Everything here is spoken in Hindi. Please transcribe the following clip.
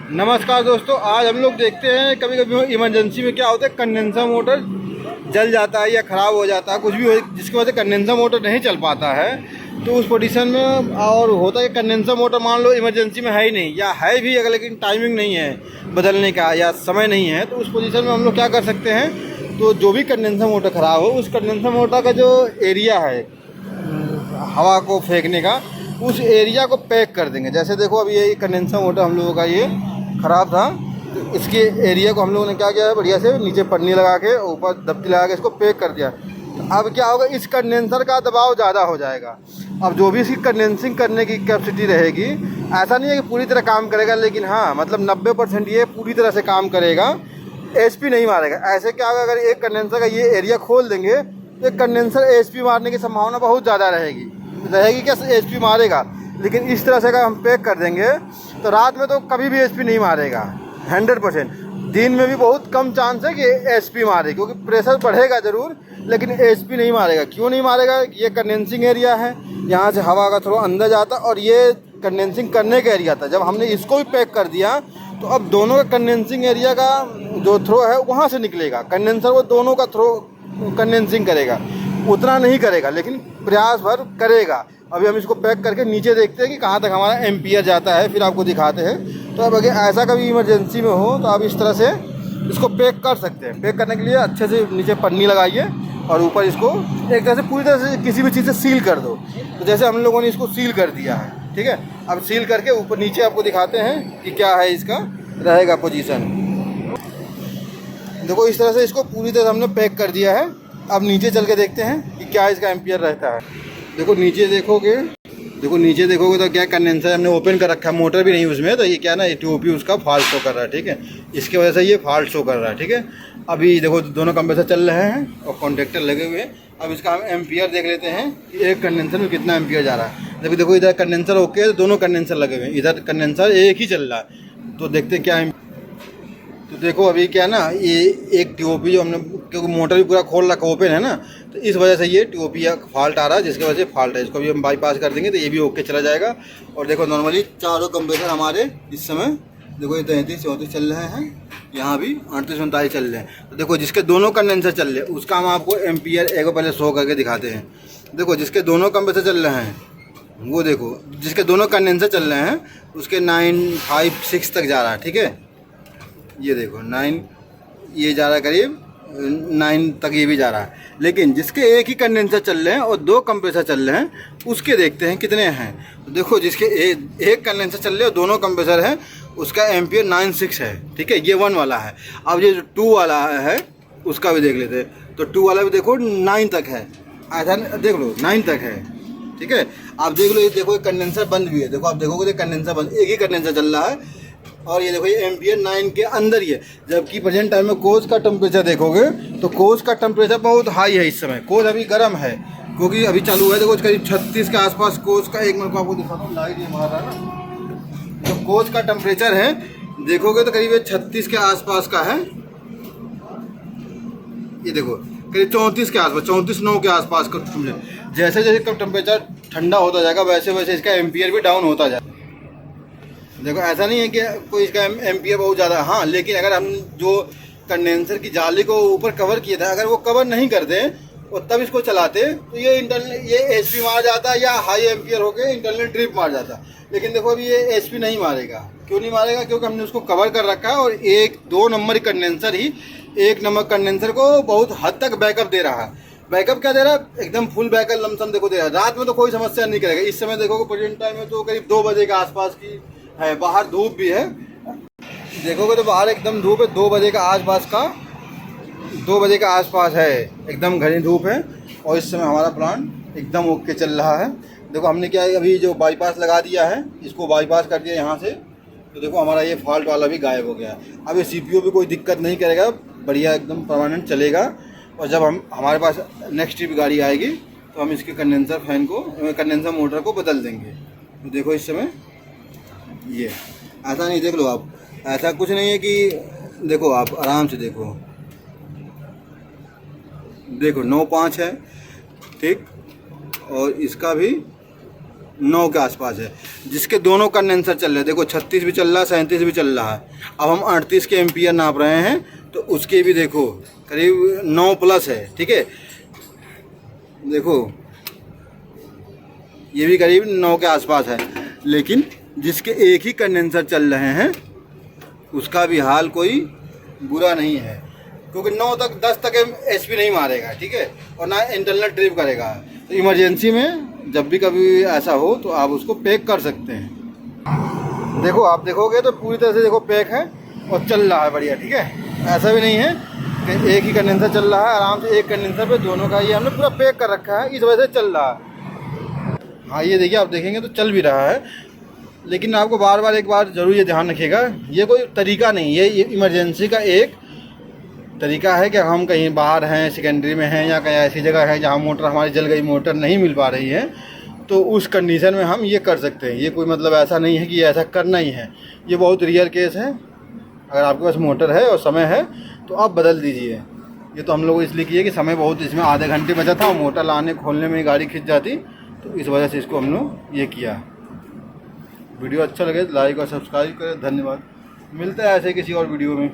नमस्कार दोस्तों, आज हम लोग देखते हैं कभी कभी इमरजेंसी में क्या होता है, कंडेंसर मोटर जल जाता है या ख़राब हो जाता है, कुछ भी हो जिसकी वजह से कंडेंसर मोटर नहीं चल पाता है। तो उस पोजीशन में और होता है कि कंडेंसर मोटर मान लो इमरजेंसी में है ही नहीं या है भी अगर, लेकिन टाइमिंग नहीं है बदलने का या समय नहीं है, तो उस पोजीशन में हम लोग क्या कर सकते हैं। तो जो भी कंडेंसर मोटर ख़राब हो, उस कंडेंसर मोटर का जो एरिया है हवा को फेंकने का, उस एरिया को पैक कर देंगे। जैसे देखो अभी ये कंडेंसर मोटर हम लोगों का ये ख़राब था, तो इसके एरिया को हम लोगों ने क्या किया है, बढ़िया से नीचे पन्नी लगा के ऊपर दबती लगा के इसको पैक कर दिया। तो अब क्या होगा, इस कंडेंसर का दबाव ज़्यादा हो जाएगा। अब जो भी इसकी कंडेंसिंग करने की कैपेसिटी रहेगी, ऐसा नहीं है कि पूरी तरह काम करेगा, लेकिन हाँ मतलब 90% ये पूरी तरह से काम करेगा, एचपी नहीं मारेगा। ऐसे क्या होगा, अगर एक कंडेंसर का ये एरिया खोल देंगे तो एक कंडेंसर एचपी मारने की संभावना बहुत ज़्यादा रहेगी क्या, एचपी मारेगा। लेकिन इस तरह से अगर हम पैक कर देंगे तो रात में तो कभी भी एचपी नहीं मारेगा 100%। दिन में भी बहुत कम चांस है कि एचपी मारे, क्योंकि प्रेशर बढ़ेगा ज़रूर, लेकिन एचपी नहीं मारेगा। क्यों नहीं मारेगा, ये कंडेंसिंग एरिया है, यहाँ से हवा का थ्रो अंदर जाता और ये कंडेंसिंग करने का एरिया था। जब हमने इसको भी पैक कर दिया तो अब दोनों का कंडेंसिंग एरिया का जो थ्रो है वहाँ से निकलेगा कंडेंसर, वो दोनों का थ्रो कंडेंसिंग करेगा। उतना नहीं करेगा लेकिन प्रयास भर करेगा। अभी हम इसको पैक करके नीचे देखते हैं कि कहाँ तक हमारा एम्पियर जाता है, फिर आपको दिखाते हैं। तो अब अगर ऐसा कभी इमरजेंसी में हो तो आप इस तरह से इसको पैक कर सकते हैं। पैक करने के लिए अच्छे से नीचे पन्नी लगाइए और ऊपर इसको एक तरह से पूरी तरह से किसी भी चीज़ से सील कर दो। तो जैसे हम लोगों ने इसको सील कर दिया है, ठीक है। अब सील करके ऊपर नीचे आपको दिखाते हैं कि क्या है इसका रहेगा पोजीशन। देखो इस तरह से इसको पूरी तरह हमने पैक कर दिया है। अब नीचे चल के देखते हैं कि क्या इसका एम्पियर रहता है। देखो नीचे देखोगे तो क्या कंडेंसर हमने ओपन कर रखा है, मोटर भी नहीं उसमें, तो ये क्या ना, ये टीओपी उसका फॉल्ट शो कर रहा है, ठीक है। इसकी वजह से ये फॉल्ट शो कर रहा है, ठीक है। अभी देखो दोनों कंप्रेसर चल रहे हैं और कॉन्टेक्टर लगे हुए हैं। अब इसका हम एम्पियर देख लेते हैं कि एक कंडेंसर में कितना एम्पियर जा रहा है। जब देखो इधर कंडेंसर ओके है तो दोनों कंडेंसर लगे हुए हैं, इधर कंडेंसर एक ही चल रहा है। तो देखते हैं क्या। तो देखो अभी क्या ना, ये एक टीओपी जो हमने, क्योंकि मोटर भी पूरा खोल रखा ओपन है ना, तो इस वजह से ये टीओपी फॉल्ट आ रहा है, जिसकी वजह से फॉल्ट है। इसको भी हम बाईपास कर देंगे तो ये भी ओके चला जाएगा। और देखो नॉर्मली चारों कंप्रेसर हमारे इस समय देखो ये 33-34 चल रहे हैं, यहाँ भी 38-39 चल रहे हैं। तो देखो जिसके दोनों कंडेंसर चल रहे हैं उसका हम आपको एम्पियर एक बार पहले शो करके दिखाते हैं। देखो जिसके दोनों कंप्रेसर चल रहे हैं वो देखो, जिसके दोनों कंडेंसर चल रहे हैं उसके 956 तक जा रहा है, ठीक है। ये देखो 9 ये जा रहा है, करीब 9 तक ये भी जा रहा है। लेकिन जिसके एक ही कंडेंसर चल रहे हैं और 2 कंप्रेसर चल रहे हैं, उसके देखते हैं कितने हैं। तो देखो जिसके एक कंडेंसर चल रहे हैं और दोनों कंप्रेसर हैं, उसका एम्पियर 96 है, ठीक है। ये 1 वाला है। अब ये जो 2 वाला है उसका भी देख लेते हैं। तो 2 वाला भी देखो 9 तक है, ऐसा देख लो 9 तक है, ठीक है। आप देख लो, ये देखो कंडेंसर बंद भी है। देखो आप देखोगे कंडेंसर बंद, एक ही कंडेंसर चल रहा है और ये देखो ये एम्पियर 9 के अंदर ही है। जबकि प्रेजेंट टाइम में कोच का टेम्परेचर देखोगे तो कोच का टेम्परेचर बहुत हाई है इस समय। कोच अभी गर्म है क्योंकि अभी चालू है। देखो करीब 36 के आसपास कोच का, एक मिनट को आपको दिखाता हूँ, लाइट ये मार रहा है ना, तो कोच का टेम्परेचर है देखोगे तो करीब 36 के आसपास का है। ये देखो करीब 34 के आसपास, 34-9 के आसपास का टेम्परेचर। जैसे जैसे टेम्परेचर ठंडा होता जाएगा वैसे वैसे इसका एम्पियर भी डाउन होता जाएगा। देखो ऐसा नहीं है कि कोई इसका एम्पियर बहुत ज़्यादा, हाँ, लेकिन अगर हम जो कंडेंसर की जाली को ऊपर कवर किया था, अगर वो कवर नहीं करते और तब इसको चलाते तो ये इंटरनल ये एचपी मार जाता या हाई एम्पियर होकर इंटरनल ड्रिप मार जाता। लेकिन देखो अभी ये एचपी नहीं मारेगा। क्यों नहीं मारेगा, क्योंकि हमने उसको कवर कर रखा है और 1-2 नंबर कंडेंसर ही 1 नंबर कंडेंसर को बहुत हद तक बैकअप दे रहा है। बैकअप क्या दे रहा है, एकदम फुल बैकअप लमसम देखो दे रहा है। रात में तो कोई समस्या नहीं करेगा। इस समय देखो प्रेजेंट टाइम में तो करीब 2 बजे के आसपास की है, बाहर धूप भी है। देखोगे तो बाहर एकदम धूप है, 2 बजे का आसपास का, 2 बजे का आसपास है, एकदम घनी धूप है। और इस समय हमारा प्लांट एकदम ओके चल रहा है। देखो हमने क्या है, अभी जो बाईपास लगा दिया है, इसको बाईपास कर दिया यहाँ से, तो देखो हमारा ये फॉल्ट वाला भी गायब हो गया। अब ये सीपीयू भी कोई दिक्कत नहीं करेगा, बढ़िया एकदम परमानेंट चलेगा। और जब हमारे पास नेक्स्ट ट्रिप गाड़ी आएगी तो हम इसके कंडेंसर फैन को, कंडेंसर मोटर को बदल देंगे। तो देखो इस समय ये ऐसा नहीं, देख लो आप, ऐसा कुछ नहीं है कि, देखो आप आराम से देखो 9.5 है, ठीक। और इसका भी 9 के आसपास है, जिसके दोनों कंडेंसर चल रहे हैं। देखो 36 भी चल रहा है, 37 भी चल रहा है। अब हम 38 के एम्पियर नाप रहे हैं, तो उसके भी देखो करीब 9 प्लस है। ठीक है, देखो ये भी करीब 9 के आसपास है। लेकिन जिसके एक ही कंडेंसर चल रहे हैं उसका भी हाल कोई बुरा नहीं है, क्योंकि 9 तक 10 तक HP नहीं मारेगा। ठीक है, और ना इंटरनल ट्रिप करेगा। तो इमरजेंसी में जब भी कभी ऐसा हो तो आप उसको पैक कर सकते हैं। देखो आप देखोगे तो पूरी तरह से देखो पैक है और चल रहा है बढ़िया। ठीक है, ऐसा भी नहीं है कि एक ही कंडेंसर चल रहा है, आराम से एक कंडेंसर पे दोनों का ये हमने पूरा पैक कर रखा है, इस वजह से चल रहा है। हाँ ये देखिए, आप देखेंगे तो चल भी रहा है। लेकिन आपको बार बार एक बार ज़रूर ये ध्यान रखिएगा, ये कोई तरीका नहीं है, ये इमरजेंसी का एक तरीका है कि हम कहीं बाहर हैं, सेकेंडरी में हैं, या कहीं ऐसी जगह है जहाँ मोटर हमारी जल गई, मोटर नहीं मिल पा रही है, तो उस कंडीशन में हम ये कर सकते हैं। ये कोई मतलब ऐसा नहीं है कि ऐसा करना ही है, ये बहुत रियल केस है। अगर आपके पास मोटर है और समय है तो आप बदल दीजिए। ये तो हम लोग इसलिए किए कि समय बहुत इसमें आधे घंटे बचा था, मोटर लाने खोलने में गाड़ी खिंच जाती, तो इस वजह से इसको हम लोग ये किया। वीडियो अच्छा लगे तो लाइक और सब्सक्राइब करें। धन्यवाद। मिलता है ऐसे किसी और वीडियो में।